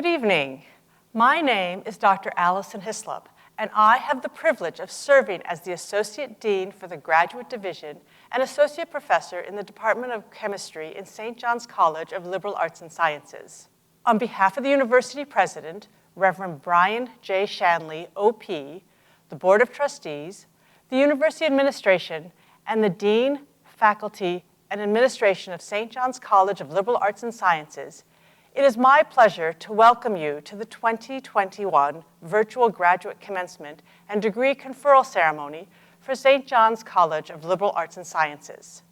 Good evening. My name is Dr. Allison Hislop, and I have the privilege of serving as the Associate Dean for the Graduate Division and Associate Professor in the Department of Chemistry in St. John's College of Liberal Arts and Sciences. On behalf of the University President, Reverend Brian J. Shanley, OP, the Board of Trustees, the University Administration, and the Dean, Faculty, and Administration of St. John's College of Liberal Arts and Sciences, it is my pleasure to welcome you to the 2021 Virtual Graduate Commencement and Degree Conferral Ceremony for St. John's College of Liberal Arts and Sciences.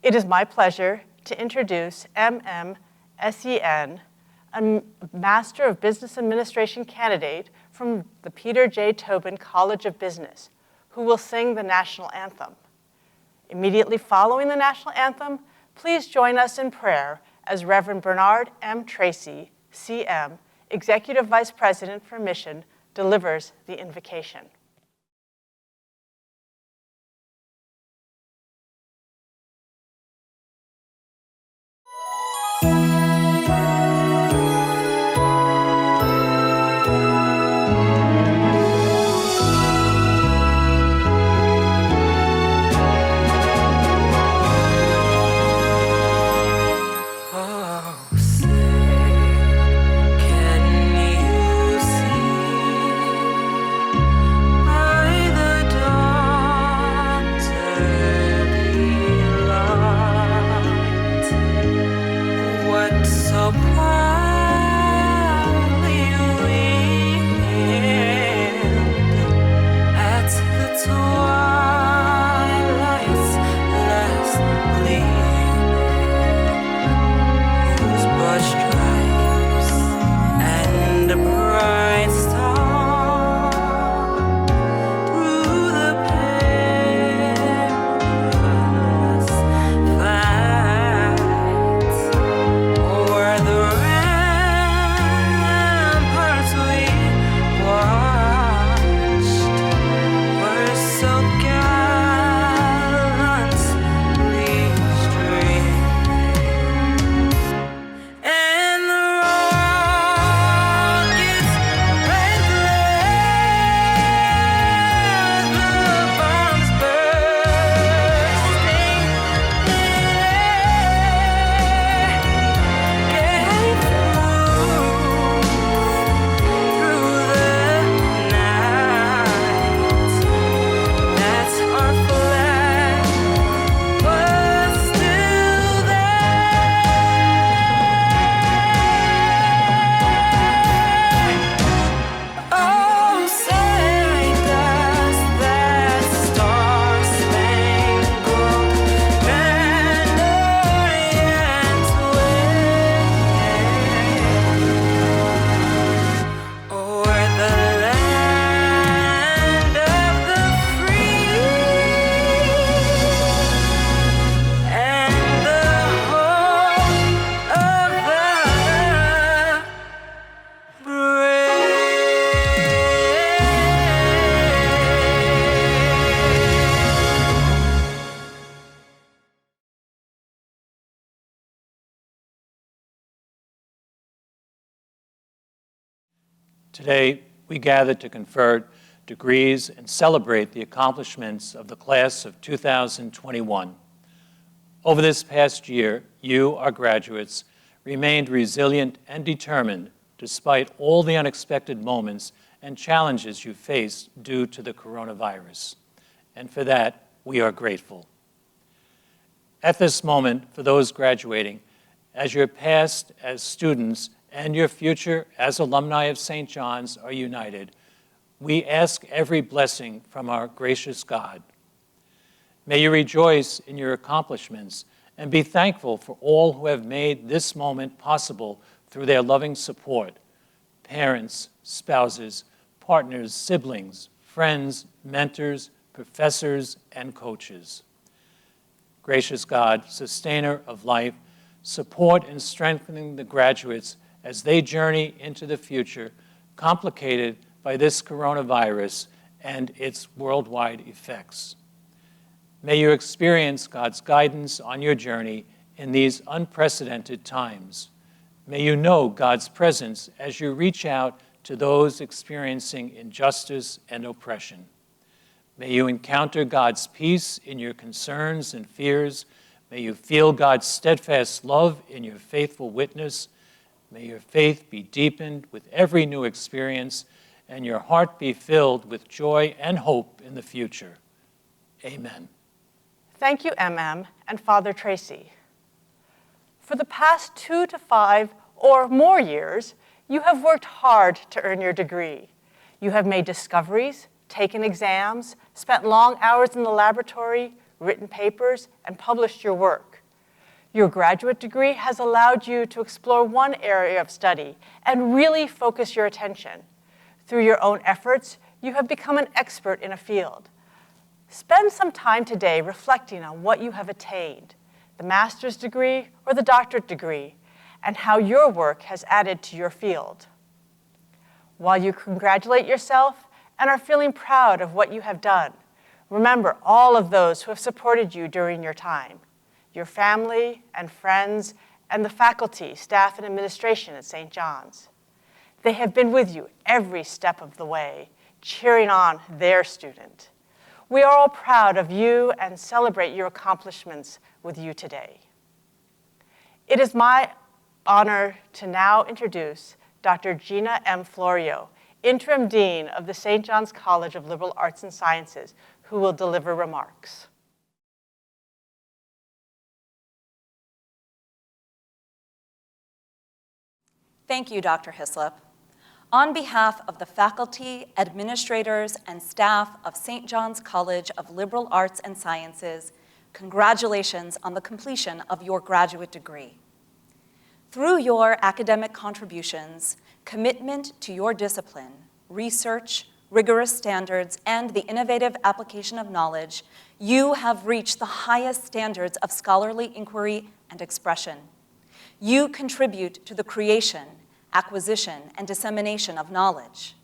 It is my pleasure to introduce M.M. S.E.N., a Master of Business Administration candidate from the Peter J. Tobin College of Business, who will sing the National Anthem. Immediately following the National Anthem, please join us in prayer as Reverend Bernard M. Tracy, CM, Executive Vice President for Mission, delivers the invocation. Today, we gather to confer degrees and celebrate the accomplishments of the class of 2021. Over this past year, you, our graduates, remained resilient and determined despite all the unexpected moments and challenges you faced due to the coronavirus. And for that, we are grateful. At this moment, for those graduating, as your past as students and your future as alumni of St. John's are united, we ask every blessing from our gracious God. May you rejoice in your accomplishments and be thankful for all who have made this moment possible through their loving support: parents, spouses, partners, siblings, friends, mentors, professors, and coaches. Gracious God, sustainer of life, support and strengthening the graduates as they journey into the future, complicated by this coronavirus and its worldwide effects. May you experience God's guidance on your journey in these unprecedented times. May you know God's presence as you reach out to those experiencing injustice and oppression. May you encounter God's peace in your concerns and fears. May you feel God's steadfast love in your faithful witness. May your faith be deepened with every new experience, and your heart be filled with joy and hope in the future. Amen. Thank you, MM and Father Tracy. For the past 2 to 5 or more years, you have worked hard to earn your degree. You have made discoveries, taken exams, spent long hours in the laboratory, written papers, and published your work. Your graduate degree has allowed you to explore one area of study and really focus your attention. Through your own efforts, you have become an expert in a field. Spend some time today reflecting on what you have attained, the master's degree or the doctorate degree, and how your work has added to your field. While you congratulate yourself and are feeling proud of what you have done, remember all of those who have supported you during your time, your family and friends, and the faculty, staff, and administration at St. John's. They have been with you every step of the way, cheering on their student. We are all proud of you and celebrate your accomplishments with you today. It is my honor to now introduce Dr. Gina M. Florio, Interim Dean of the St. John's College of Liberal Arts and Sciences, who will deliver remarks. Thank you, Dr. Hislop. On behalf of the faculty, administrators, and staff of St. John's College of Liberal Arts and Sciences, congratulations on the completion of your graduate degree. Through your academic contributions, commitment to your discipline, research, rigorous standards, and the innovative application of knowledge, you have reached the highest standards of scholarly inquiry and expression. You contribute to the creation, acquisition, and dissemination of knowledge.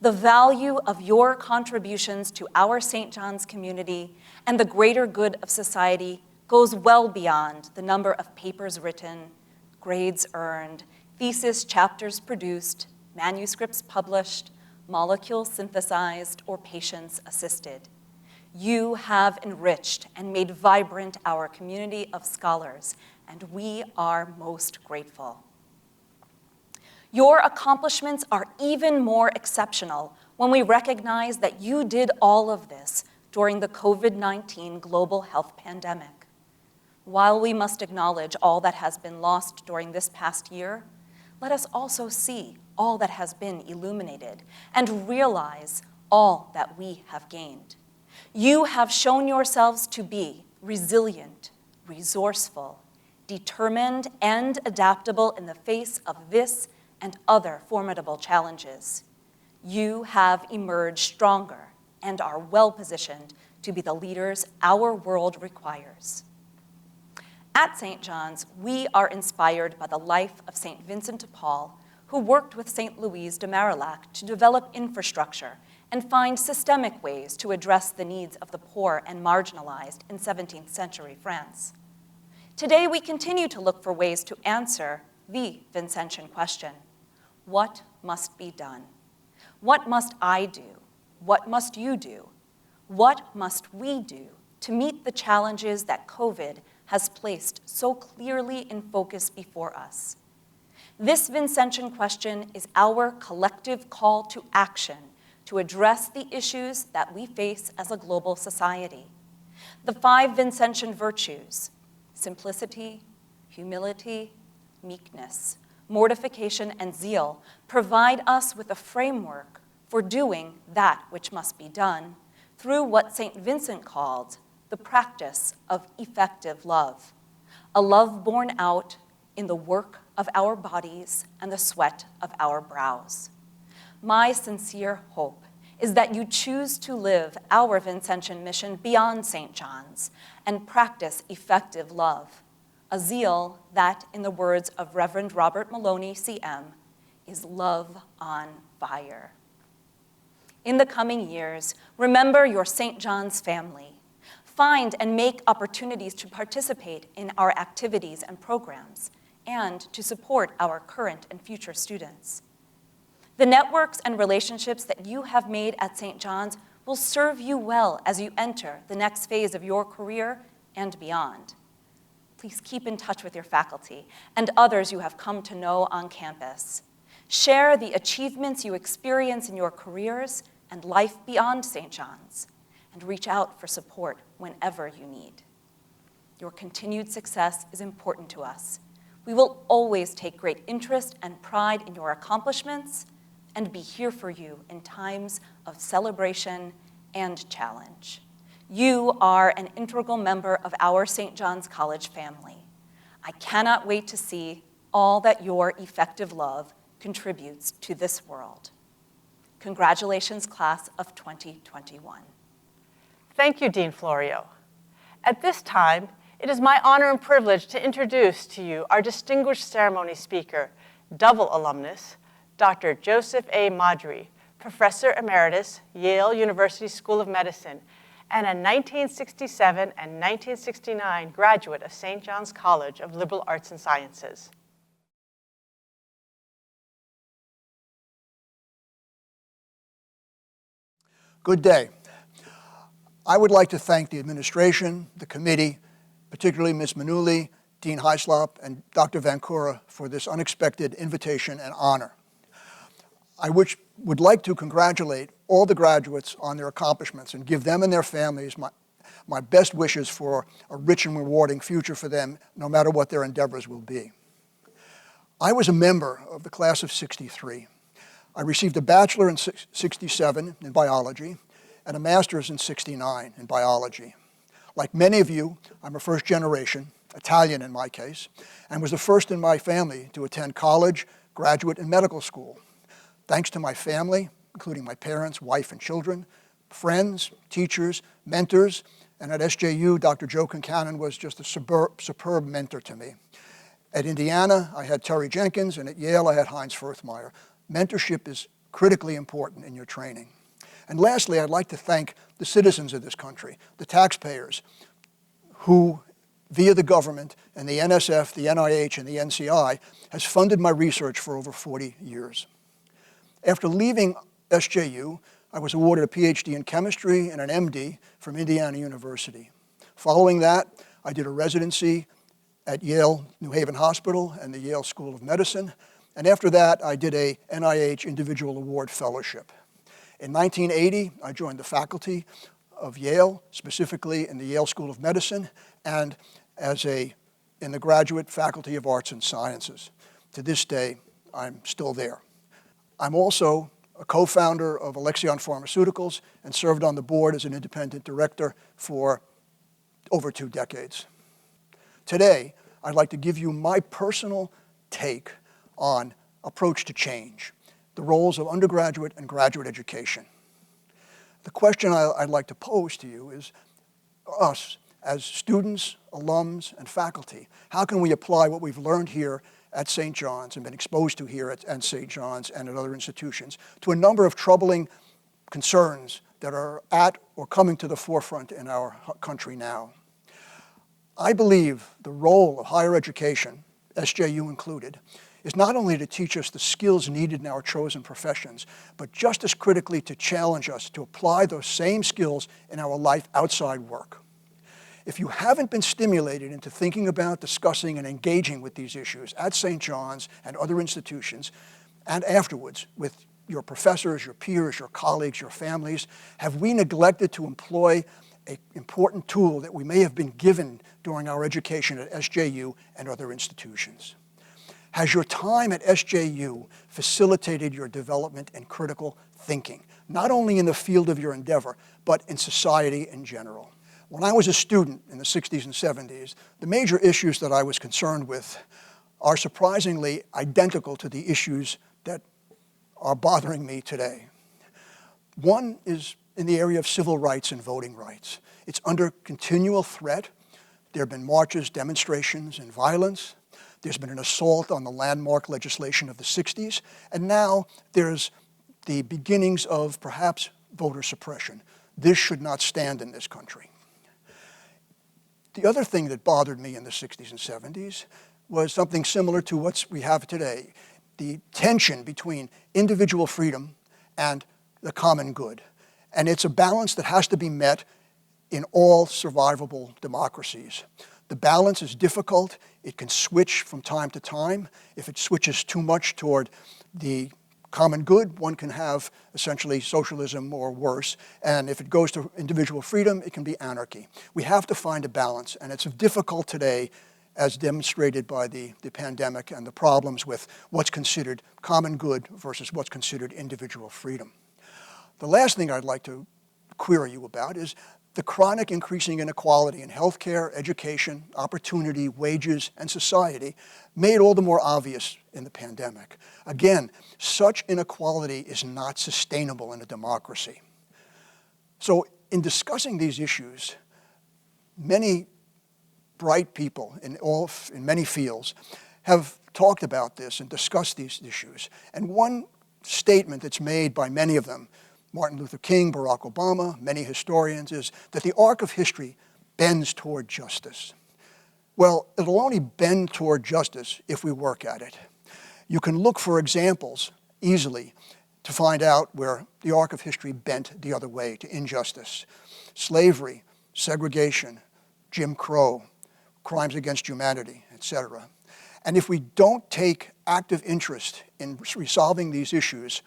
The value of your contributions to our St. John's community and the greater good of society goes well beyond the number of papers written, grades earned, thesis chapters produced, manuscripts published, molecules synthesized, or patients assisted. You have enriched and made vibrant our community of scholars, and we are most grateful. Your accomplishments are even more exceptional when we recognize that you did all of this during the COVID-19 global health pandemic. While we must acknowledge all that has been lost during this past year, let us also see all that has been illuminated and realize all that we have gained. You have shown yourselves to be resilient, resourceful, determined, and adaptable in the face of this and other formidable challenges. You have emerged stronger and are well-positioned to be the leaders our world requires. At St. John's, we are inspired by the life of St. Vincent de Paul, who worked with St. Louise de Marillac to develop infrastructure and find systemic ways to address the needs of the poor and marginalized in 17th century France. Today, we continue to look for ways to answer the Vincentian question: what must be done? What must I do? What must you do? What must we do to meet the challenges that COVID has placed so clearly in focus before us? This Vincentian question is our collective call to action to address the issues that we face as a global society. The 5 Vincentian virtues: simplicity, humility, meekness, mortification, and zeal provide us with a framework for doing that which must be done through what St. Vincent called the practice of effective love, a love born out in the work of our bodies and the sweat of our brows. My sincere hope is that you choose to live our Vincentian mission beyond St. John's and practice effective love, a zeal that, in the words of Reverend Robert Maloney, CM, is love on fire. In the coming years, remember your St. John's family. Find and make opportunities to participate in our activities and programs, and to support our current and future students. The networks and relationships that you have made at St. John's will serve you well as you enter the next phase of your career and beyond. Please keep in touch with your faculty and others you have come to know on campus. Share the achievements you experience in your careers and life beyond St. John's, and reach out for support whenever you need. Your continued success is important to us. We will always take great interest and pride in your accomplishments and be here for you in times of celebration and challenge. You are an integral member of our St. John's College family. I cannot wait to see all that your effective love contributes to this world. Congratulations, class of 2021. Thank you, Dean Florio. At this time, it is my honor and privilege to introduce to you our distinguished ceremony speaker, double alumnus, Dr. Joseph A. Madry, Professor Emeritus, Yale University School of Medicine, and a 1967 and 1969 graduate of St. John's College of Liberal Arts and Sciences. Good day. I would like to thank the administration, the committee, particularly Ms. Manuli, Dean Heislop, and Dr. Vancouver for this unexpected invitation and honor. I would like to congratulate all the graduates on their accomplishments and give them and their families my best wishes for a rich and rewarding future for them, no matter what their endeavors will be. I was a member of the class of '63. I received a bachelor in '67 in biology and a master's in '69 in biology. Like many of you, I'm a first generation, Italian in my case, and was the first in my family to attend college, graduate, and medical school. Thanks to my family, including my parents, wife, and children, friends, teachers, mentors, and at SJU, Dr. Joe Concannon was just a superb mentor to me. At Indiana, I had Terry Jenkins, and at Yale, I had Heinz Furthmeyer. Mentorship is critically important in your training. And lastly, I'd like to thank the citizens of this country, the taxpayers, who, via the government and the NSF, the NIH, and the NCI, has funded my research for over 40 years. After leaving SJU, I was awarded a PhD in chemistry and an MD from Indiana University. Following that, I did a residency at Yale New Haven Hospital and the Yale School of Medicine. And after that, I did a NIH Individual Award Fellowship. In 1980, I joined the faculty of Yale, specifically in the Yale School of Medicine, and in the graduate faculty of Arts and Sciences. To this day, I'm still there. I'm also a co-founder of Alexion Pharmaceuticals and served on the board as an independent director for over 2 decades. Today, I'd like to give you my personal take on approach to change, the roles of undergraduate and graduate education. The question I'd like to pose to you is, us as students, alums, and faculty, how can we apply what we've learned here at St. John's and been exposed to here at St. John's and at other institutions to a number of troubling concerns that are at or coming to the forefront in our country now? I believe the role of higher education, SJU included, is not only to teach us the skills needed in our chosen professions, but just as critically to challenge us to apply those same skills in our life outside work. If you haven't been stimulated into thinking about, discussing, and engaging with these issues at St. John's and other institutions, and afterwards with your professors, your peers, your colleagues, your families, have we neglected to employ an important tool that we may have been given during our education at SJU and other institutions? Has your time at SJU facilitated your development in critical thinking, not only in the field of your endeavor, but in society in general? When I was a student in the '60s and '70s, the major issues that I was concerned with are surprisingly identical to the issues that are bothering me today. One is in the area of civil rights and voting rights. It's under continual threat. There have been marches, demonstrations, and violence. There's been an assault on the landmark legislation of the '60s, and now there's the beginnings of perhaps voter suppression. This should not stand in this country. The other thing that bothered me in the '60s and '70s was something similar to what we have today, the tension between individual freedom and the common good. And it's a balance that has to be met in all survivable democracies. The balance is difficult. It can switch from time to time. If it switches too much toward the common good, one can have essentially socialism or worse. And if it goes to individual freedom, it can be anarchy. We have to find a balance, and it's difficult today as demonstrated by the pandemic and the problems with what's considered common good versus what's considered individual freedom. The last thing I'd like to query you about is the chronic increasing inequality in healthcare, education, opportunity, wages, and society made all the more obvious in the pandemic. Again, such inequality is not sustainable in a democracy. So in discussing these issues, many bright people in many fields have talked about this and discussed these issues. And one statement that's made by many of them, Martin Luther King, Barack Obama, many historians, is that the arc of history bends toward justice. Well, it'll only bend toward justice if we work at it. You can look for examples easily to find out where the arc of history bent the other way to injustice. Slavery, segregation, Jim Crow, crimes against humanity, etc. And if we don't take active interest in resolving these issues,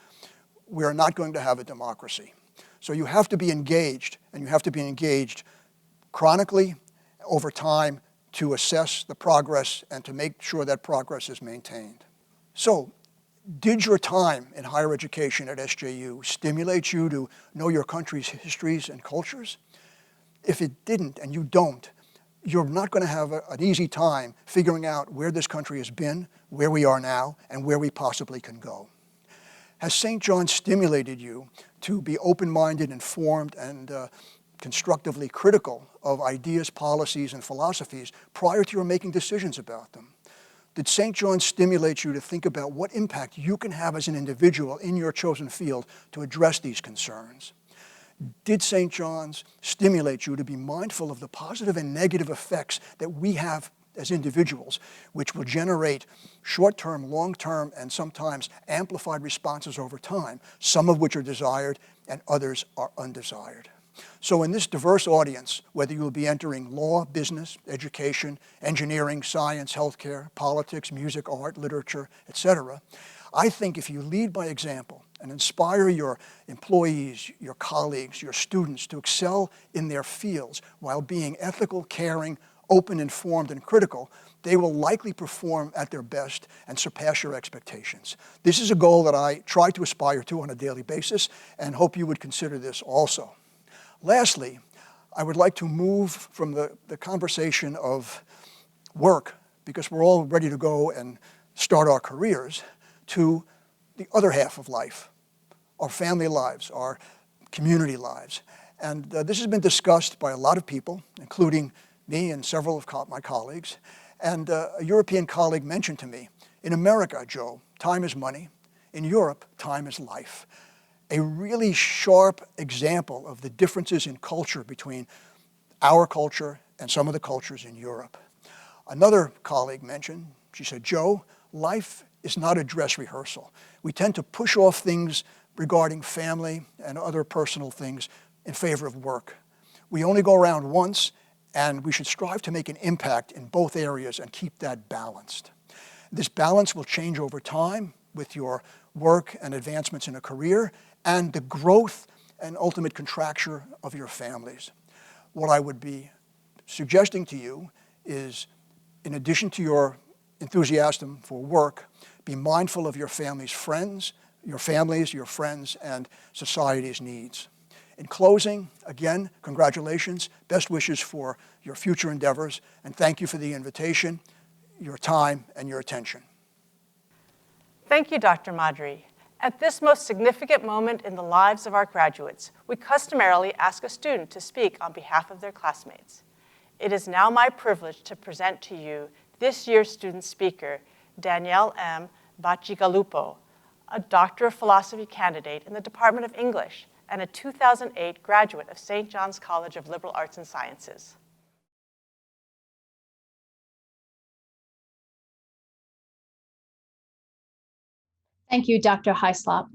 we are not going to have a democracy. So you have to be engaged, and you have to be engaged chronically over time to assess the progress and to make sure that progress is maintained. So, did your time in higher education at SJU stimulate you to know your country's histories and cultures? If it didn't, and you don't, you're not going to have an easy time figuring out where this country has been, where we are now, and where we possibly can go. Has St. John stimulated you to be open-minded, informed, and constructively critical of ideas, policies, and philosophies prior to your making decisions about them? Did St. John stimulate you to think about what impact you can have as an individual in your chosen field to address these concerns? Did St. John's stimulate you to be mindful of the positive and negative effects that we have as individuals, which will generate short-term, long-term, and sometimes amplified responses over time, some of which are desired and others are undesired? So in this diverse audience, whether you will be entering law, business, education, engineering, science, healthcare, politics, music, art, literature, etc., I think if you lead by example and inspire your employees, your colleagues, your students to excel in their fields while being ethical, caring, open, informed, and critical, they will likely perform at their best and surpass your expectations. This is a goal that I try to aspire to on a daily basis and hope you would consider this also. Lastly, I would like to move from the conversation of work, because we're all ready to go and start our careers, to the other half of life, our family lives, our community lives. And this has been discussed by a lot of people, including me and several of my colleagues. And a European colleague mentioned to me, in America, Joe, time is money. In Europe, time is life. A really sharp example of the differences in culture between our culture and some of the cultures in Europe. Another colleague mentioned, she said, Joe, life is not a dress rehearsal. We tend to push off things regarding family and other personal things in favor of work. We only go around once, and we should strive to make an impact in both areas and keep that balanced. This balance will change over time with your work and advancements in a career and the growth and ultimate contracture of your families. What I would be suggesting to you is, in addition to your enthusiasm for work, be mindful of your family's friends, your families, your friends, and society's needs. In closing, again, congratulations, best wishes for your future endeavors, and thank you for the invitation, your time, and your attention. Thank you, Dr. Madri. At this most significant moment in the lives of our graduates, we customarily ask a student to speak on behalf of their classmates. It is now my privilege to present to you this year's student speaker, Danielle M. Bacigalupo, a Doctor of Philosophy candidate in the Department of English and a 2008 graduate of St. John's College of Liberal Arts and Sciences. Thank you, Dr. Hyslop.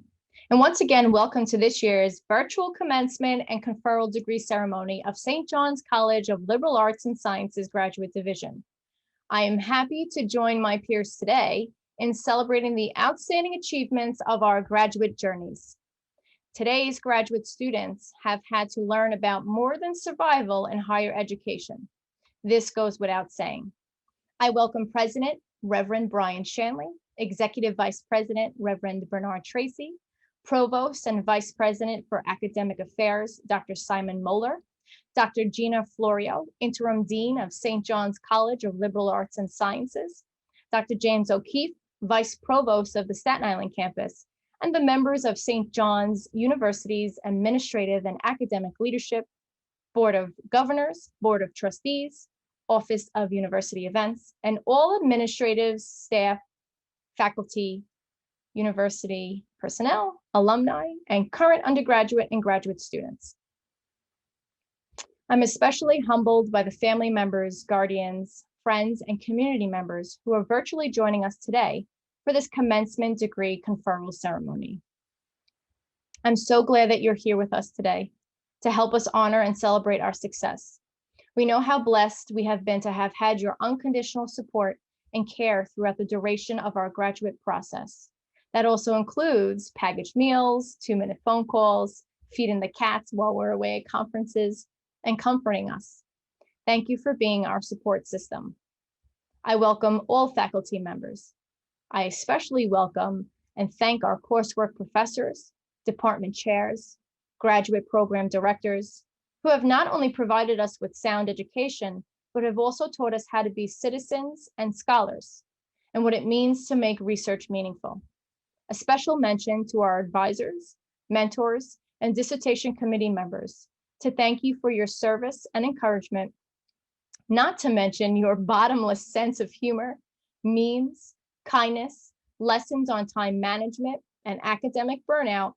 And once again, welcome to this year's virtual commencement and conferral degree ceremony of St. John's College of Liberal Arts and Sciences Graduate Division. I am happy to join my peers today in celebrating the outstanding achievements of our graduate journeys. Today's graduate students have had to learn about more than survival in higher education. This goes without saying. I welcome President Reverend Brian Shanley, Executive Vice President Reverend Bernard Tracy, Provost and Vice President for Academic Affairs, Dr. Simon Moeller, Dr. Gina Florio, Interim Dean of St. John's College of Liberal Arts and Sciences, Dr. James O'Keefe, Vice Provost of the Staten Island campus, and the members of St. John's University's Administrative and Academic Leadership, Board of Governors, Board of Trustees, Office of University Events, and all administrative staff, faculty, university personnel, alumni, and current undergraduate and graduate students. I'm especially humbled by the family members, guardians, friends, and community members who are virtually joining us today for this commencement degree conferral ceremony. I'm so glad that you're here with us today to help us honor and celebrate our success. We know how blessed we have been to have had your unconditional support and care throughout the duration of our graduate process. That also includes packaged meals, 2-minute phone calls, feeding the cats while we're away at conferences, and comforting us. Thank you for being our support system. I welcome all faculty members. I especially welcome and thank our coursework professors, department chairs, graduate program directors, who have not only provided us with sound education, but have also taught us how to be citizens and scholars, and what it means to make research meaningful. A special mention to our advisors, mentors, and dissertation committee members to thank you for your service and encouragement, not to mention your bottomless sense of humor, memes, kindness, lessons on time management, and academic burnout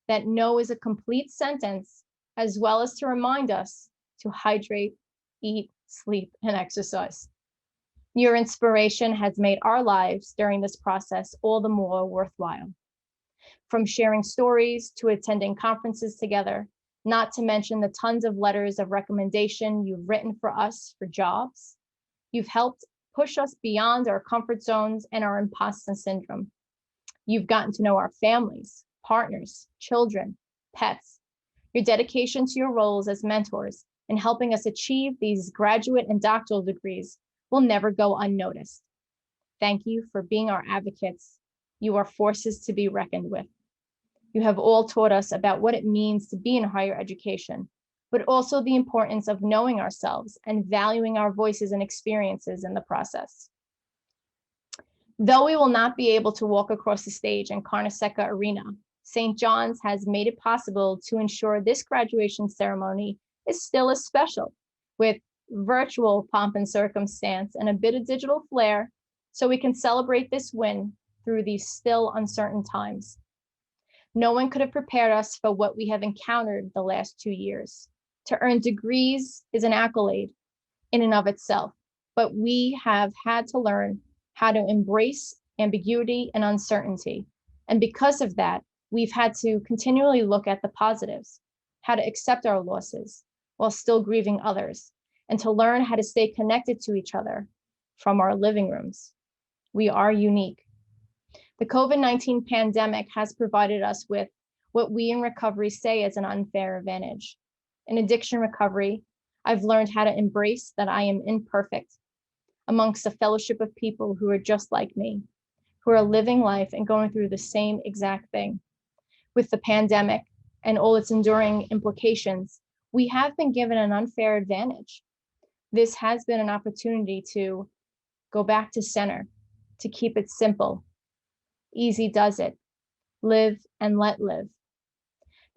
that no is a complete sentence, as well as to remind us to hydrate, eat, sleep, and exercise. Your inspiration has made our lives during this process all the more worthwhile. From sharing stories to attending conferences together, not to mention the tons of letters of recommendation you've written for us for jobs, you've helped push us beyond our comfort zones and our imposter syndrome. You've gotten to know our families, partners, children, pets. Your dedication to your roles as mentors and helping us achieve these graduate and doctoral degrees will never go unnoticed. Thank you for being our advocates. You are forces to be reckoned with. You have all taught us about what it means to be in higher education, but also the importance of knowing ourselves and valuing our voices and experiences in the process. Though we will not be able to walk across the stage in Carnesecca Arena, St. John's has made it possible to ensure this graduation ceremony is still as special, with virtual pomp and circumstance and a bit of digital flair, so we can celebrate this win through these still uncertain times. No one could have prepared us for what we have encountered the last 2 years. To earn degrees is an accolade in and of itself, but we have had to learn how to embrace ambiguity and uncertainty. And because of that, we've had to continually look at the positives, how to accept our losses while still grieving others, and to learn how to stay connected to each other from our living rooms. We are unique. The COVID-19 pandemic has provided us with what we in recovery say is an unfair advantage. In addiction recovery, I've learned how to embrace that I am imperfect amongst a fellowship of people who are just like me, who are living life and going through the same exact thing. With the pandemic and all its enduring implications, we have been given an unfair advantage. This has been an opportunity to go back to center, to keep it simple. Easy does it. Live and let live.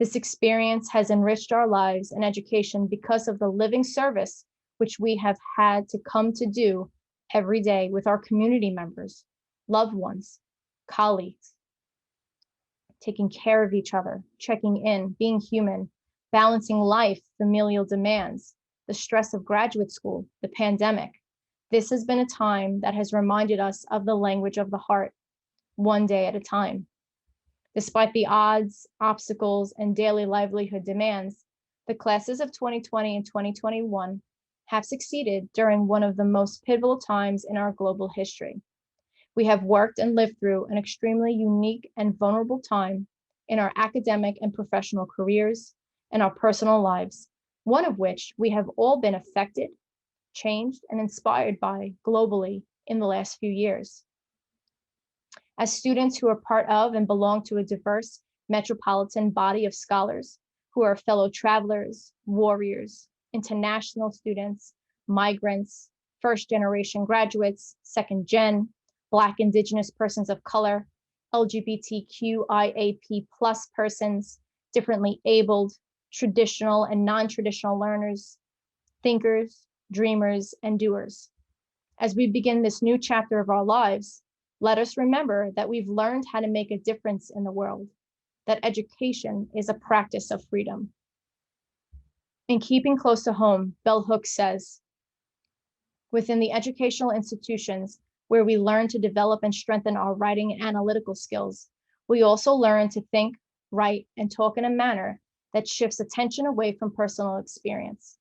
This experience has enriched our lives and education because of the living service which we have had to come to do every day with our community members, loved ones, colleagues, taking care of each other, checking in, being human, balancing life, familial demands, the stress of graduate school, the pandemic. This has been a time that has reminded us of the language of the heart, one day at a time. Despite the odds, obstacles, and daily livelihood demands, the classes of 2020 and 2021 have succeeded during one of the most pivotal times in our global history. We have worked and lived through an extremely unique and vulnerable time in our academic and professional careers and our personal lives, one of which we have all been affected, changed, and inspired by globally in the last few years. As students who are part of and belong to a diverse metropolitan body of scholars who are fellow travelers, warriors, international students, migrants, first-generation graduates, second-gen, Black, Indigenous persons of color, LGBTQIAP+ persons, differently abled, traditional and non-traditional learners, thinkers, dreamers, and doers. As we begin this new chapter of our lives, let us remember that we've learned how to make a difference in the world, that education is a practice of freedom. In keeping close to home, Bell Hooks says, within the educational institutions where we learn to develop and strengthen our writing and analytical skills, we also learn to think, write, and talk in a manner that shifts attention away from personal experience.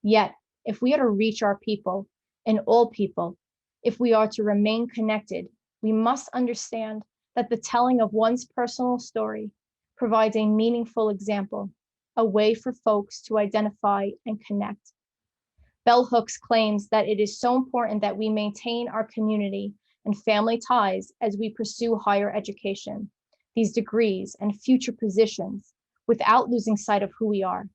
Yet, if we are to reach our people and all people, if we are to remain connected, we must understand that the telling of one's personal story provides a meaningful example, a way for folks to identify and connect. Bell Hooks claims that it is so important that we maintain our community and family ties as we pursue higher education, these degrees and future positions, without losing sight of who we are.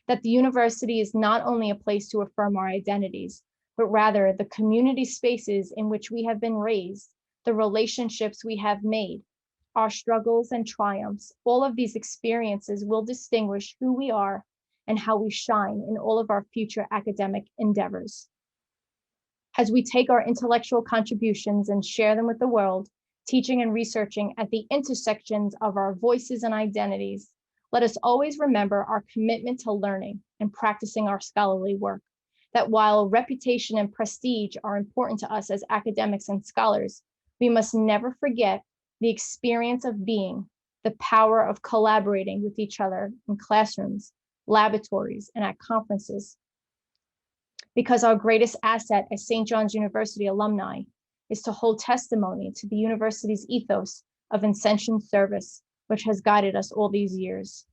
That the university is not only a place to affirm our identities, but rather the community spaces in which we have been raised, the relationships we have made, our struggles and triumphs. All of these experiences will distinguish who we are and how we shine in all of our future academic endeavors. As we take our intellectual contributions and share them with the world, teaching and researching at the intersections of our voices and identities, let us always remember our commitment to learning and practicing our scholarly work. That while reputation and prestige are important to us as academics and scholars, we must never forget the experience of being, the power of collaborating with each other in classrooms, laboratories, and at conferences. Because our greatest asset as St. John's University alumni is to hold testimony to the university's ethos of Vincentian service, which has guided us all these years.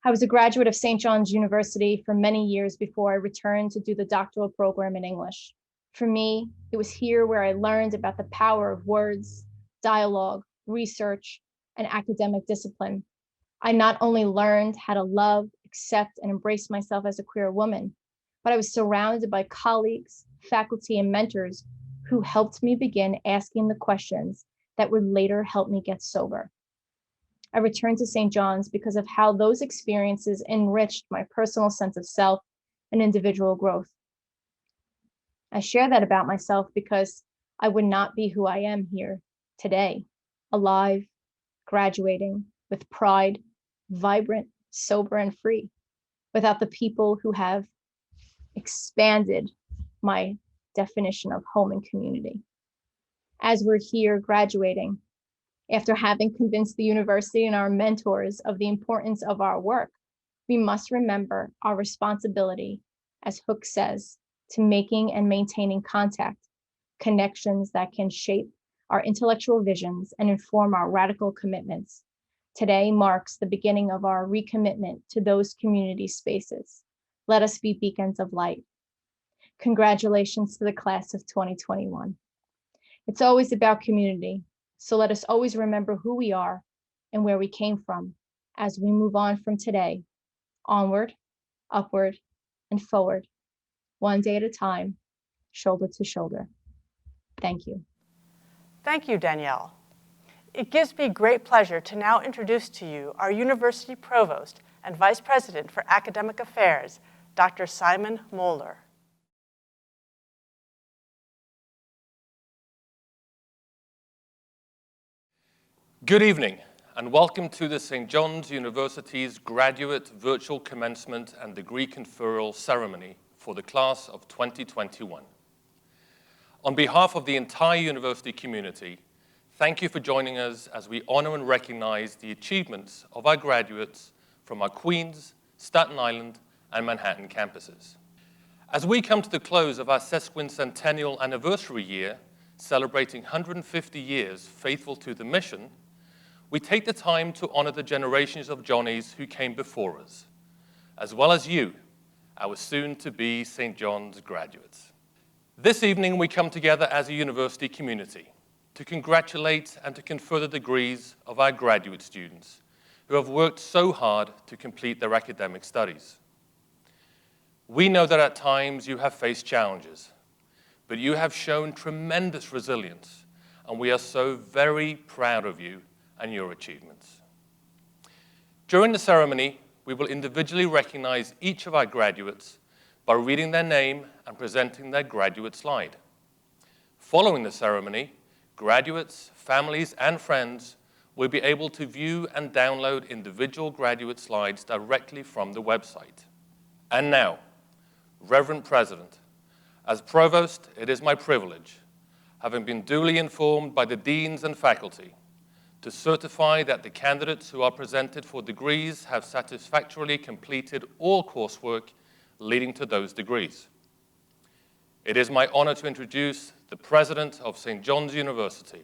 I was a graduate of St. John's University for many years before I returned to do the doctoral program in English. For me, it was here where I learned about the power of words, dialogue, research, and academic discipline. I not only learned how to love, accept, and embrace myself as a queer woman, but I was surrounded by colleagues, faculty, and mentors who helped me begin asking the questions that would later help me get sober. I returned to St. John's because of how those experiences enriched my personal sense of self and individual growth. I share that about myself because I would not be who I am here today, alive, graduating, with pride, vibrant, sober, and free, without the people who have expanded my definition of home and community. As we're here graduating, after having convinced the university and our mentors of the importance of our work, we must remember our responsibility, as Hooks says, to making and maintaining contact, connections that can shape our intellectual visions and inform our radical commitments. Today marks the beginning of our recommitment to those community spaces. Let us be beacons of light. Congratulations to the class of 2021. It's always about community, so let us always remember who we are and where we came from as we move on from today, onward, upward, and forward, one day at a time, shoulder to shoulder. Thank you. Thank you, Danielle. It gives me great pleasure to now introduce to you our University Provost and Vice President for Academic Affairs, Dr. Simon Moeller. Good evening, and welcome to the St. John's University's Graduate Virtual Commencement and Degree Conferral Ceremony for the class of 2021. On behalf of the entire university community, Thank you for joining us as we honor and recognize the achievements of our graduates from our Queens, Staten Island, and Manhattan campuses. As we come to the close of our sesquicentennial anniversary year, celebrating 150 years faithful to the mission, we take the time to honor the generations of Johnnies who came before us, as well as you, our soon-to-be St. John's graduates. This evening, we come together as a university community to congratulate and to confer the degrees of our graduate students who have worked so hard to complete their academic studies. We know that at times you have faced challenges, but you have shown tremendous resilience, and we are so very proud of you and your achievements. During the ceremony, we will individually recognize each of our graduates by reading their name and presenting their graduate slide. Following the ceremony, graduates, families, and friends will be able to view and download individual graduate slides directly from the website. And now, Reverend President, as Provost, it is my privilege, having been duly informed by the deans and faculty, to certify that the candidates who are presented for degrees have satisfactorily completed all coursework leading to those degrees. It is my honor to introduce the President of St. John's University,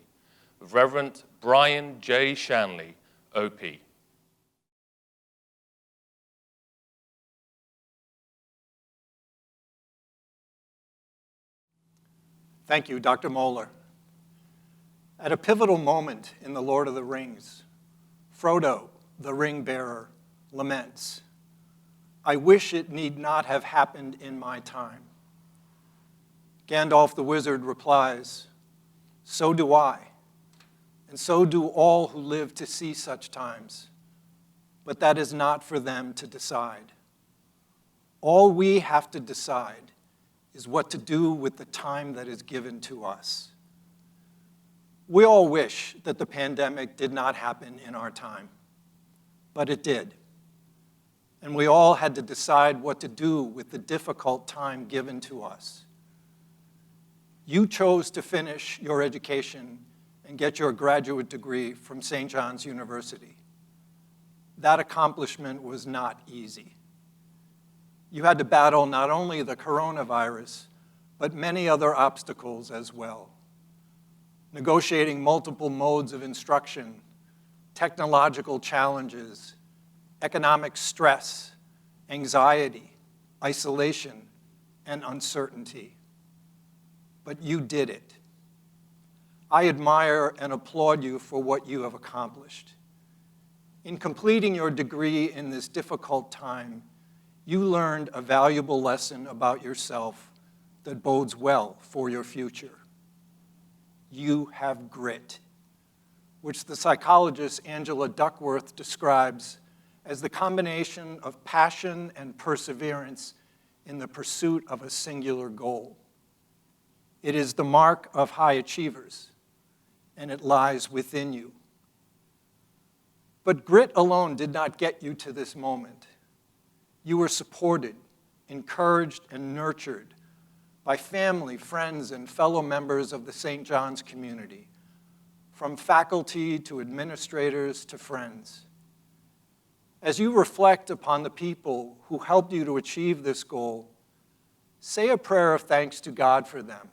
Reverend Brian J. Shanley, OP. Thank you, Dr. Moeller. At a pivotal moment in The Lord of the Rings, Frodo, the ring bearer, laments, "I wish it need not have happened in my time." Gandalf the wizard replies, "So do I, and so do all who live to see such times, but that is not for them to decide. All we have to decide is what to do with the time that is given to us." We all wish that the pandemic did not happen in our time, but it did. And we all had to decide what to do with the difficult time given to us. You chose to finish your education and get your graduate degree from St. John's University. That accomplishment was not easy. You had to battle not only the coronavirus, but many other obstacles as well. Negotiating multiple modes of instruction, technological challenges, economic stress, anxiety, isolation, and uncertainty. But you did it. I admire and applaud you for what you have accomplished. In completing your degree in this difficult time, you learned a valuable lesson about yourself that bodes well for your future. You have grit, which the psychologist Angela Duckworth describes as the combination of passion and perseverance in the pursuit of a singular goal. It is the mark of high achievers, and it lies within you. But grit alone did not get you to this moment. You were supported, encouraged, and nurtured by family, friends, and fellow members of the St. John's community, from faculty to administrators to friends. As you reflect upon the people who helped you to achieve this goal, say a prayer of thanks to God for them,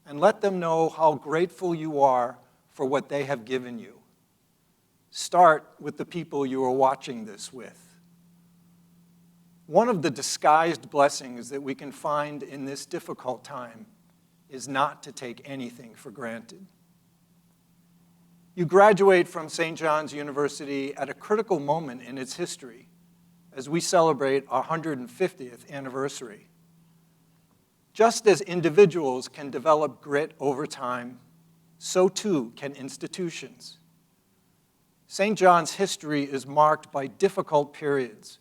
and let them know how grateful you are for what they have given you. Start with the people you are watching this with. One of the disguised blessings that we can find in this difficult time is not to take anything for granted. You graduate from St. John's University at a critical moment in its history as we celebrate our 150th anniversary. Just as individuals can develop grit over time, so too can institutions. St. John's history is marked by difficult periods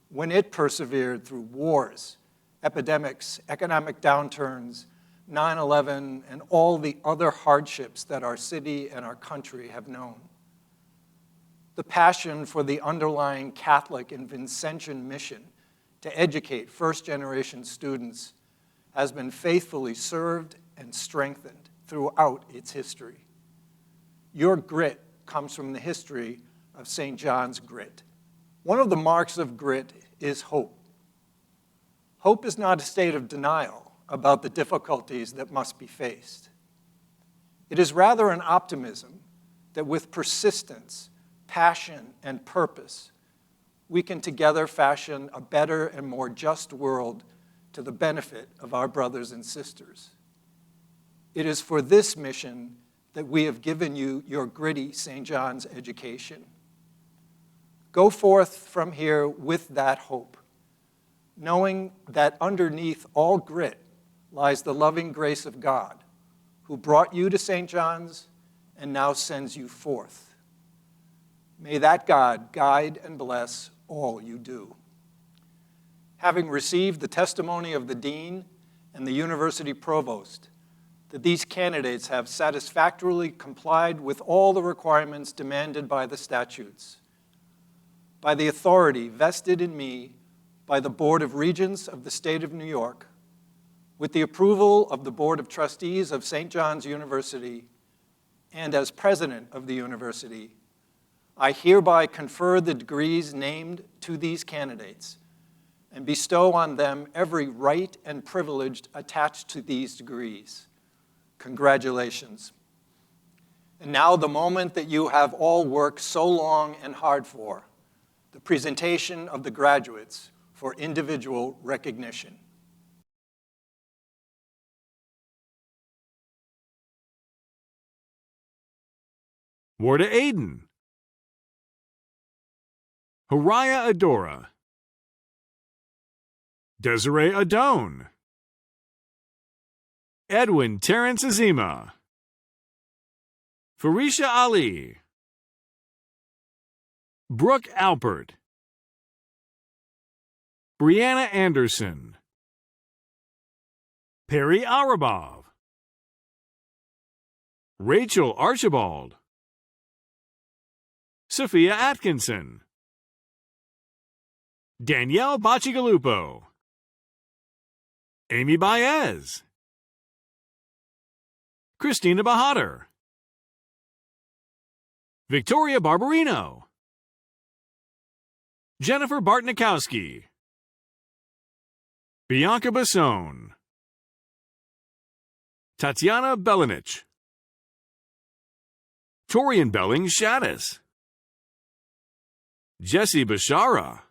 when it persevered through wars, epidemics, economic downturns, 9/11, and all the other hardships that our city and our country have known. The passion for the underlying Catholic and Vincentian mission to educate first-generation students has been faithfully served and strengthened throughout its history. Your grit comes from the history of St. John's grit. One of the marks of grit is hope. Hope is not a state of denial about the difficulties that must be faced. It is rather an optimism that with persistence, passion, and purpose, we can together fashion a better and more just world to the benefit of our brothers and sisters. It is for this mission that we have given you your gritty St. John's education. Go forth from here with that hope, knowing that underneath all grit lies the loving grace of God, who brought you to St. John's and now sends you forth. May that God guide and bless all you do. Having received the testimony of the Dean and the University Provost that these candidates have satisfactorily complied with all the requirements demanded by the statutes, by the authority vested in me by the Board of Regents of the State of New York, with the approval of the Board of Trustees of St. John's University, and as president of the university, I hereby confer the degrees named to these candidates and bestow on them every right and privilege attached to these degrees. Congratulations. And now the moment that you have all worked so long and hard for, the presentation of the graduates for individual recognition. Warda Aiden, Hariah Adora, Desiree Adone, Edwin Terrence Azima, Farisha Ali, Brooke Alpert, Brianna Anderson, Perry Arabov, Rachel Archibald, Sophia Atkinson, Danielle Bacigalupo, Amy Baez, Christina Bahadur, Victoria Barbarino, Jennifer Bartnikowski, Bianca Basone, Tatiana Belinich, Torian Belling Shaddis, Jesse Bashara,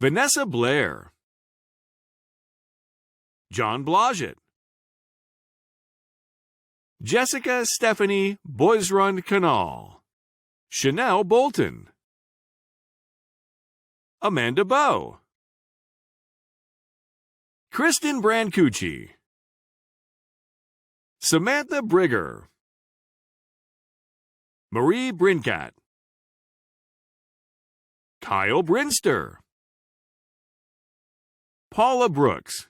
Vanessa Blair, John Blodgett, Jessica Stephanie Boisrond Canal, Chanel Bolton, Amanda Bowe, Kristen Brancucci, Samantha Brigger, Marie Brincat, Kyle Brinster, Paula Brooks,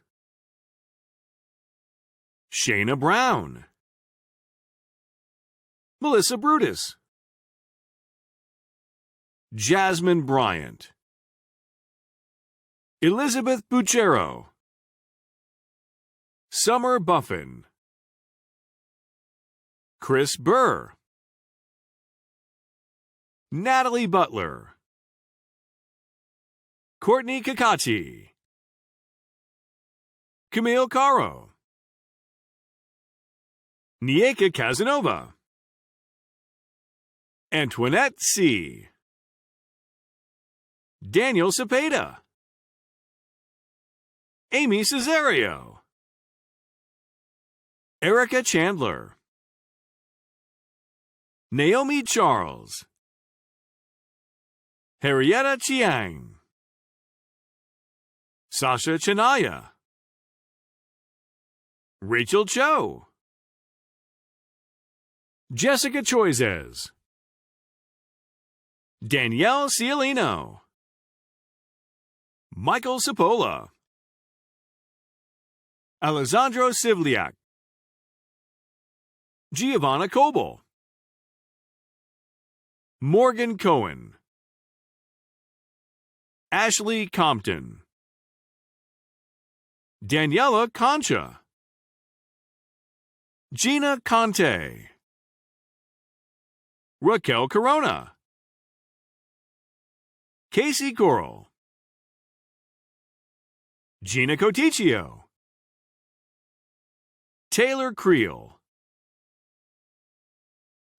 Shayna Brown, Melissa Brutus, Jasmine Bryant, Elizabeth Buchero, Summer Buffin, Chris Burr, Natalie Butler, Courtney Kakati, Camille Caro, Nieka Casanova, Antoinette C., Daniel Cepeda, Amy Cesario, Erica Chandler, Naomi Charles, Harrietta Chiang, Sasha Chanaya, Rachel Cho, Jessica Choizes, Danielle Cialino, Michael Cipolla, Alessandro Civliak, Giovanna Coble, Morgan Cohen, Ashley Compton, Daniela Concha, Gina Conte, Raquel Corona, Casey Coral, Gina Coticchio, Taylor Creel,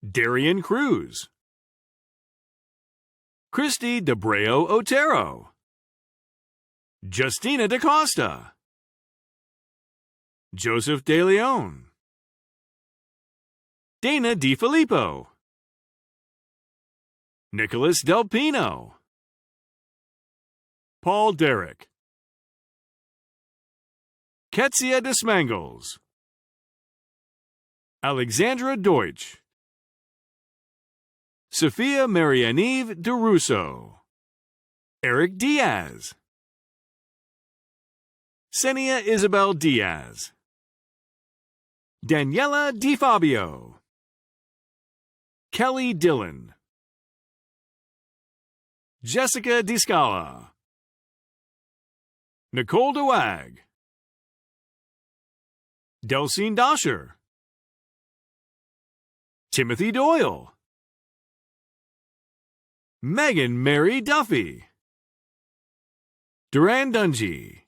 Darian Cruz, Christy DeBreo Otero, Justina DaCosta, Joseph De Leon, Dana DiFilippo, Nicholas Del Pino, Paul Derrick, Ketsia Desmangles, Alexandra Deutsch, Sophia Marianive DeRusso, Eric Diaz, Senia Isabel Diaz, Daniela DiFabio, Kelly Dillon, Jessica DiScala, Nicole DeWag, Delcine Dosher, Timothy Doyle, Megan Mary Duffy, Duran Dungy,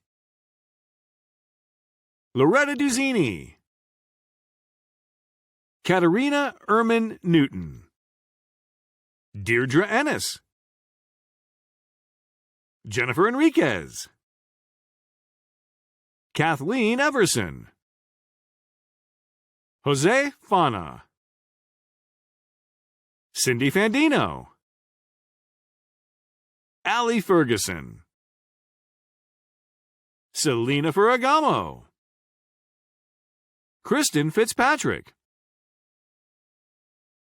Loretta Duzini, Katerina Erman Newton, Deirdre Ennis, Jennifer Enriquez, Kathleen Everson, Jose Fana, Cindy Fandino, Allie Ferguson, Selena Ferragamo, Kristen Fitzpatrick,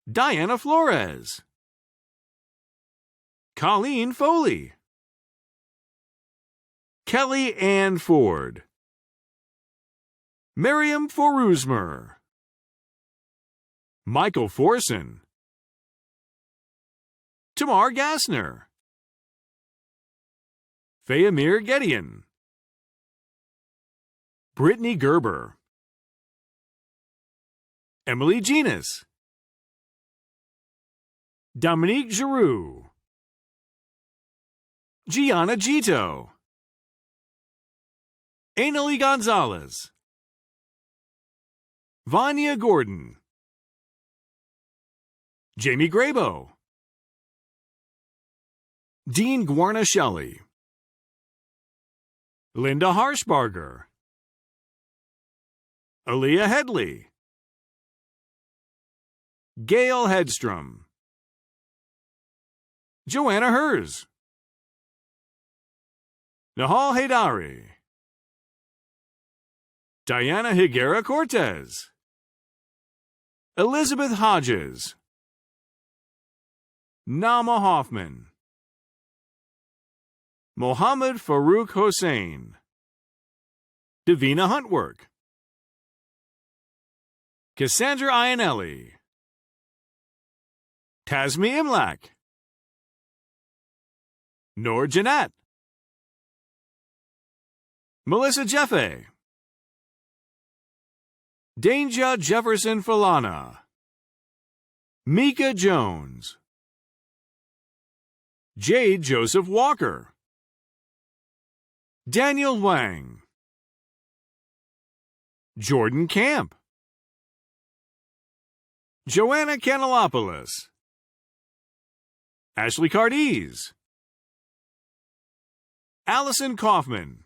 Diana Flores, Colleen Foley, Kelly Ann Ford, Miriam Foruzmer, Michael Forson, Tamar Gassner, Fayamir Gideon, Brittany Gerber, Emily Genus, Dominique Giroux, Gianna Gito, Annalie Gonzalez, Vanya Gordon, Jamie Grabo, Dean Guarnaschelli, Linda Harshbarger, Aaliyah Headley, Gail Hedstrom, Joanna Hers, Nahal Haydari, Diana Higuera Cortez, Elizabeth Hodges, Nama Hoffman, Mohammed Farouk Hossein, Davina Huntwork, Cassandra Iannelli, Tasmi Imlak, Noor Janat, Melissa Jeffe, Danja Jefferson Falana, Mika Jones, Jade Joseph Walker, Daniel Wang, Jordan Camp, Joanna Canelopoulos, Ashley Cardiz, Allison Kaufman,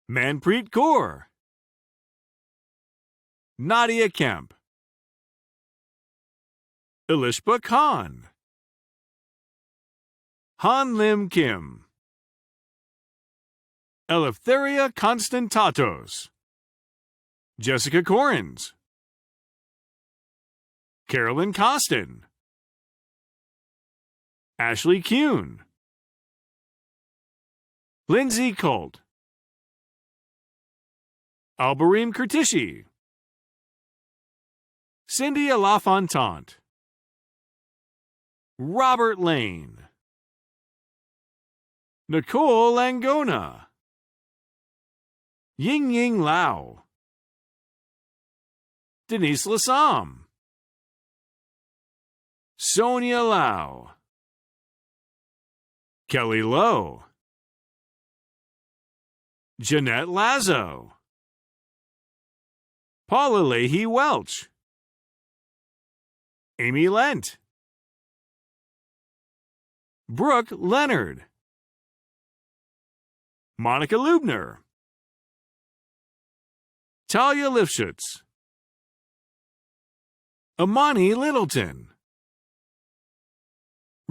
Manpreet Kaur, Nadia Kemp, Elishba Khan, Han Lim Kim, Eleftheria Constantatos, Jessica Corrins, Carolyn Costin, Ashley Kuhn, Lindsay Colt, Albarim Kurtishi, Cindy LaFontante, Robert Lane, Nicole Langona, Ying Ying Lao, Denise Lassam, Sonia Lau, Kelly Lowe, Jeanette Lazo, Paula Leahy Welch, Amy Lent, Brooke Leonard, Monica Lubner, Talia Lifshitz, Amani Littleton,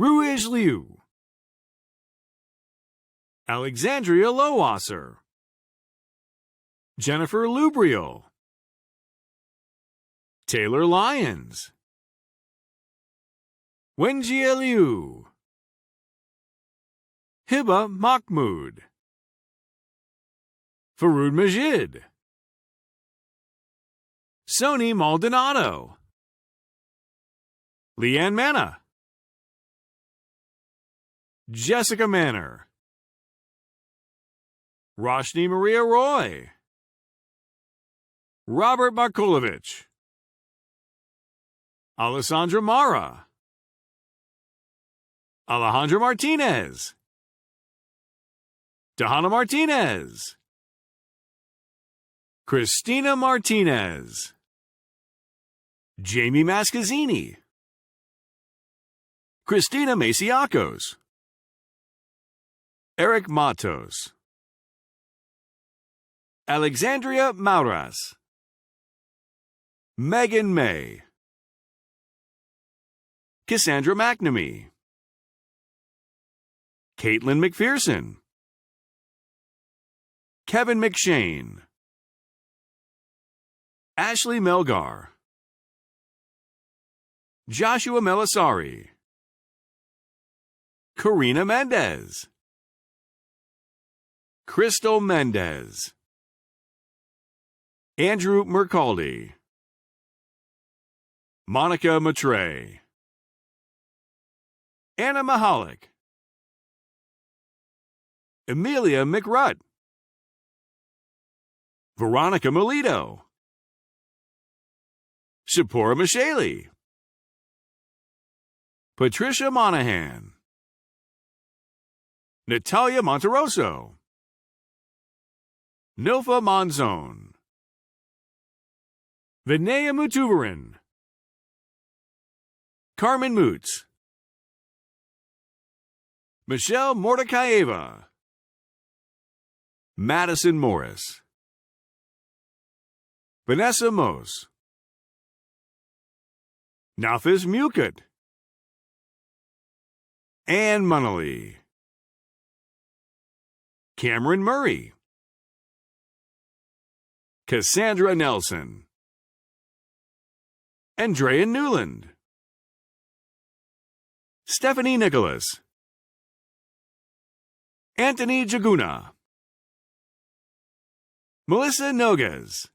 Ruiz Liu, Alexandria Lowasser, Jennifer Lubriel, Taylor Lyons, Wenjie Liu, Hiba Mahmood, Faroud Majid, Sony Maldonado, Leanne Manna, Jessica Manor, Roshni Maria Roy, Robert Markolovich, Alessandra Mara, Alejandra Martinez, Dahana Martinez, Christina Martinez, Jamie Mascazzini, Christina Maciacos, Eric Matos, Alexandria Mauras, Megan May, Cassandra McNamee, Caitlin McPherson, Kevin McShane, Ashley Melgar, Joshua Melisari, Karina Mendez, Crystal Mendez, Andrew Mercaldi, Monica Matre, Anna Mahalik, Amelia McRutt, Veronica Melito, Shapora Mashali, Patricia Monahan, Natalia Monteroso, Nilfa Monzone, Vinaya Mutuvaran, Carmen Moots, Michelle Mordecaieva, Madison Morris, Vanessa Mose, Nafis Mukut, Anne Munnelly, Cameron Murray, Cassandra Nelson, Andrea Newland, Stephanie Nicholas, Anthony Jaguna, Melissa Noguez,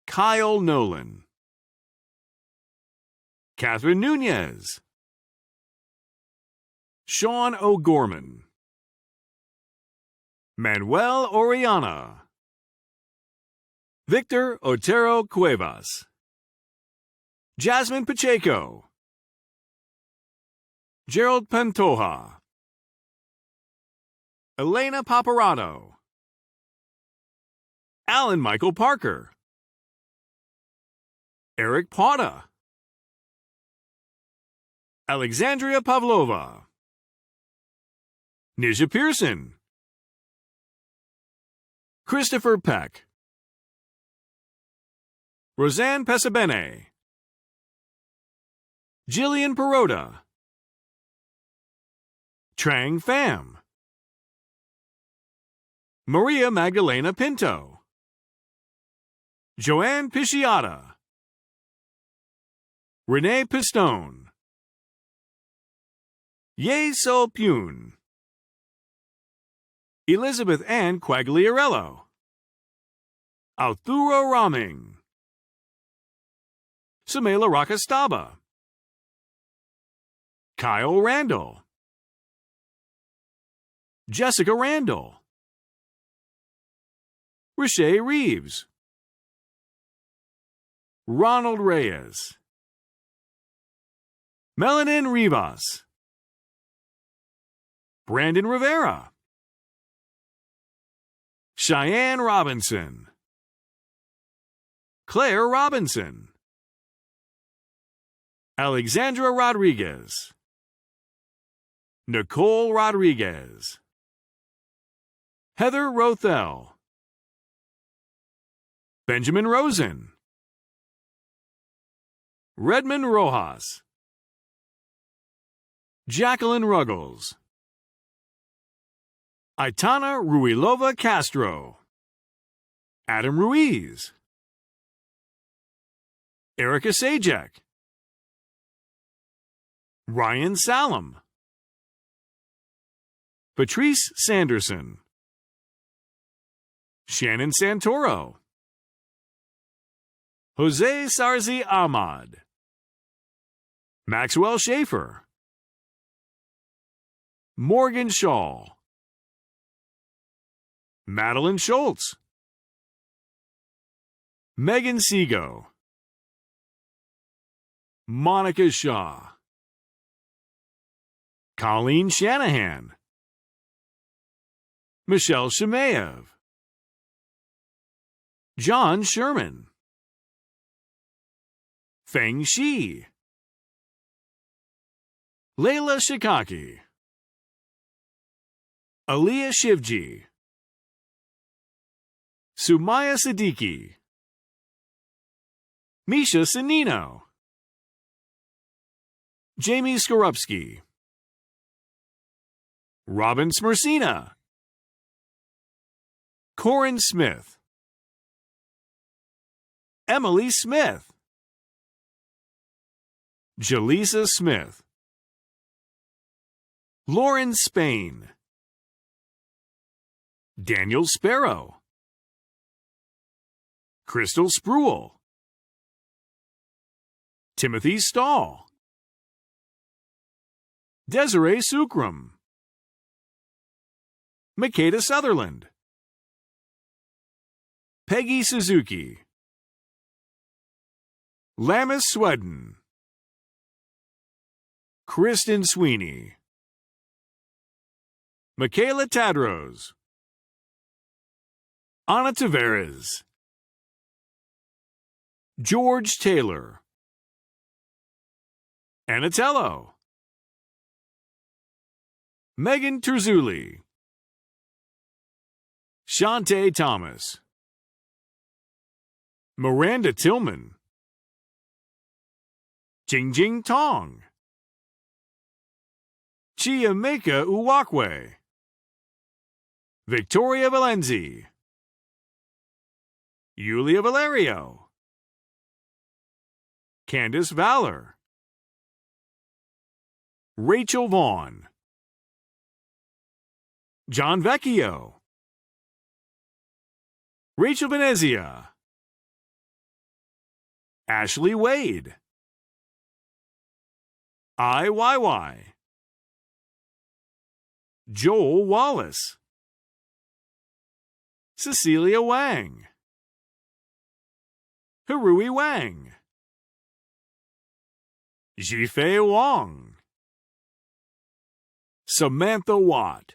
Kyle Nolan, Catherine Nunez, Sean O'Gorman, Manuel Oriana, Victor Otero Cuevas, Jasmine Pacheco, Gerald Pantoja, Elena Paparotto, Alan Michael Parker, Eric Potta, Alexandria Pavlova, Nisha Pearson, Christopher Peck, Roseanne Pesabene, Jillian Perota, Trang Pham, Maria Magdalena Pinto, Joanne Pisciata, Renee Pistone, Ye So Pune, Elizabeth Ann Quagliarello, Arturo Raming, Samela Rakastaba, Kyle Randall, Jessica Randall, Riche Reeves, Ronald Reyes, Melanin Rivas, Brandon Rivera, Cheyenne Robinson, Claire Robinson, Alexandra Rodriguez, Nicole Rodriguez, Heather Rothel, Benjamin Rosen, Redmond Rojas, Jacqueline Ruggles, Aitana Ruilova Castro, Adam Ruiz, Erica Sajak, Ryan Salem, Patrice Sanderson, Shannon Santoro, Jose Sarzi Ahmad, Maxwell Schaefer, Morgan Shaw, Madeline Schultz, Megan Sego, Monica Shaw, Colleen Shanahan, Michelle Shemaev, John Sherman, Feng Shi, Layla Shikaki, Aliyah Shivji, Sumaya Siddiqui, Misha Sanino, Jamie Skorupski, Robin Smersina, Corin Smith, Emily Smith, Jaleesa Smith, Lauren Spain, Daniel Sparrow, Crystal Spruill, Timothy Stahl, Desiree Sukram, Makeda Sutherland, Peggy Suzuki, Lamis Swedden, Kristen Sweeney, Michaela Tadros, Ana Tavares, George Taylor, Anatello, Megan Terzulli, Shantae Thomas, Miranda Tillman, Jingjing Tong, Chiameka Uwakwe, Victoria Valenzi, Yulia Valerio, Candace Valor, Rachel Vaughn, John Vecchio, Rachel Venezia, Ashley Wade, IYY, Joel Wallace, Cecilia Wang, Harui Wang, Jifei Wong, Samantha Watt,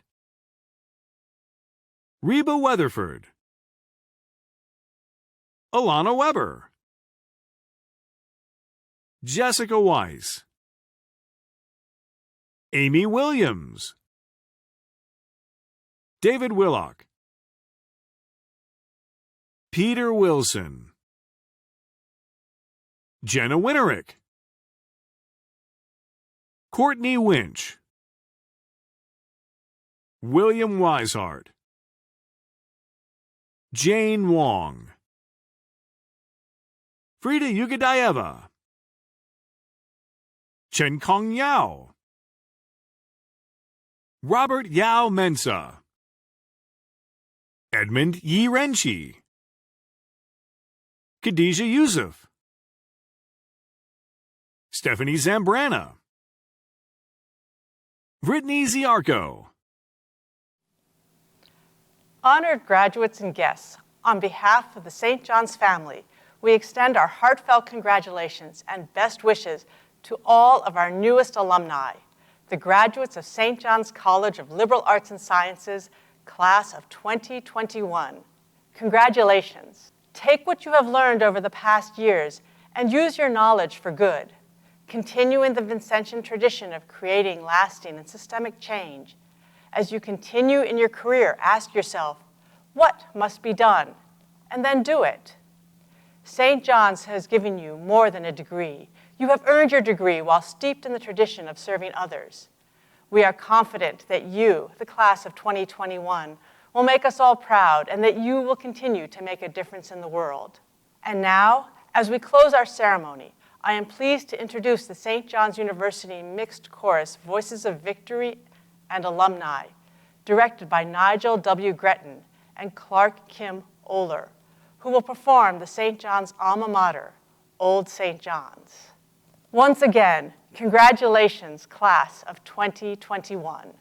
Reba Weatherford, Alana Weber, Jessica Weiss, Amy Williams, David Willock, Peter Wilson, Jenna Winterick, Courtney Winch, William Weishart, Jane Wong, Frida Yugadaeva, Chen Kong Yao, Robert Yao Mensa, Edmund Yi Renchi, Khadijah Yusuf, Stephanie Zambrana, Brittany Ziarko. Honored graduates and guests, on behalf of the St. John's family, we extend our heartfelt congratulations and best wishes to all of our newest alumni, the graduates of St. John's College of Liberal Arts and Sciences, class of 2021. Congratulations. Take what you have learned over the past years and use your knowledge for good. Continue in the Vincentian tradition of creating lasting and systemic change. As you continue in your career, ask yourself, what must be done? And then do it. St. John's has given you more than a degree. You have earned your degree while steeped in the tradition of serving others. We are confident that you, the class of 2021, will make us all proud and that you will continue to make a difference in the world. And now, as we close our ceremony, I am pleased to introduce the St. John's University Mixed Chorus Voices of Victory and Alumni, directed by Nigel W. Gretton and Clark Kim Moeller, who will perform the St. John's alma mater, Old St. John's. Once again, congratulations, class of 2021.